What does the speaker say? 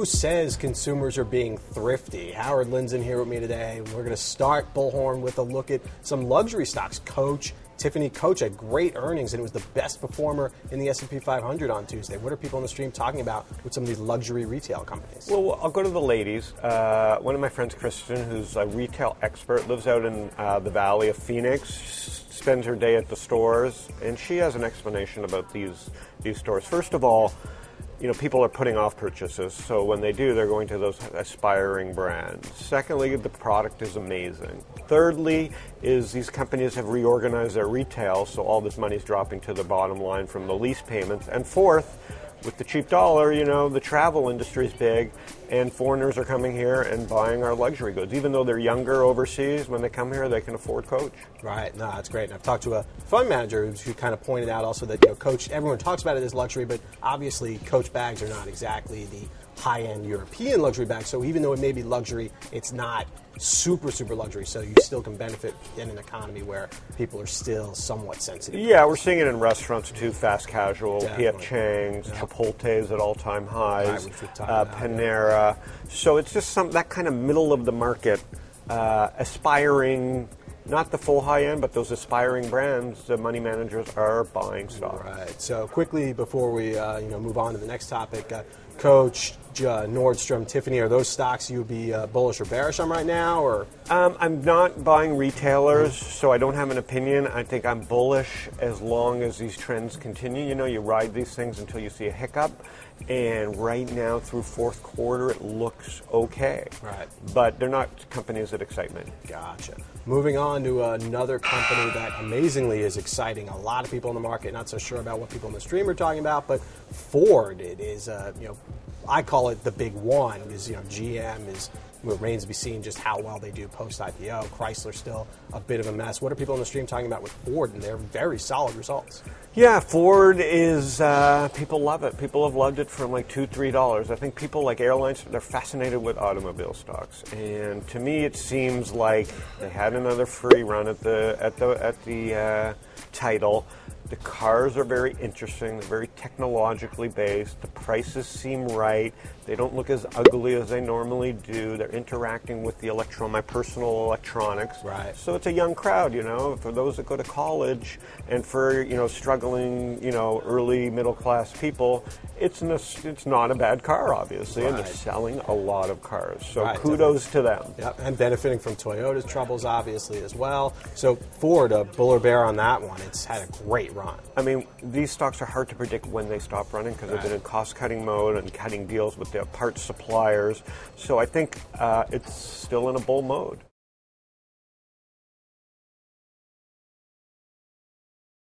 Who says consumers are being thrifty? Howard Lynn's in here with me today. We're going to start BullHorn with a look at some luxury stocks. COH, Tiffany COH had great earnings, and it was the best performer in the S&P 500 on Tuesday. What are people on the stream talking about with some of these luxury retail companies? Well, I'll go to the ladies. One of my friends, Kristen, who's a retail expert, lives out in the Valley of Phoenix, spends her day at the stores, and she has an explanation about these stores. First of all, people are putting off purchases, so when they do, they're going to those aspiring brands. Secondly, the product is amazing. Thirdly, is these companies have reorganized their retail, so all this money is dropping to the bottom line from the lease payments. And fourth, with the cheap dollar, the travel industry is big, and foreigners are coming here and buying our luxury goods. Even though they're younger overseas, when they come here, they can afford COH. Right. No, that's great. And I've talked to a fund manager who kind of pointed out also that COH, everyone talks about it as luxury, but obviously COH bags are not exactly the high-end European luxury bags. So even though it may be luxury, it's not super luxury, so you still can benefit in an economy where people are still somewhat sensitive. Yeah, we're seeing it in restaurants too, fast casual, P.F. Chang's, Yeah. Chipotle's at all-time highs, Right, Panera. So it's just that kind of middle of the market, aspiring, not the full high end, but those aspiring brands, the money managers are buying stock. Right. So quickly before we move on to the next topic, COH, Nordstrom, Tiffany, are those stocks you would be bullish or bearish on right now? Or I'm not buying retailers, so I don't have an opinion. I think I'm bullish as long as these trends continue. You ride these things until you see a hiccup, and right now through fourth quarter it looks okay. Right. But they're not companies that excite me. Gotcha. Moving on to another company that amazingly is exciting a lot of people in the market. Not so sure about what people in the stream are talking about, but Ford, it is, I call it the big one, because GM remains to be seen just how well they do post-IPO. Chrysler still a bit of a mess. What are people in the stream talking about with Ford and their very solid results? Yeah, Ford is, people love it. People have loved it from like $2, $3. I think people like airlines, they're fascinated with automobile stocks. And to me, it seems like they had another free run at the title. The cars are very interesting. They're very technologically based. The prices seem right. They don't look as ugly as they normally do. They're interacting with the my personal electronics. Right. So it's a young crowd, for those that go to college, and for struggling, early middle class people. It's not a bad car, obviously, Right. and they're selling a lot of cars. So Right, kudos to them. Yep, and benefiting from Toyota's troubles, obviously, as well. So Ford, a bull or bear on that one. It's had a great run. I mean, these stocks are hard to predict when they stop running because they've been in cost-cutting mode and cutting deals with their parts suppliers. So I think it's still in a bull mode.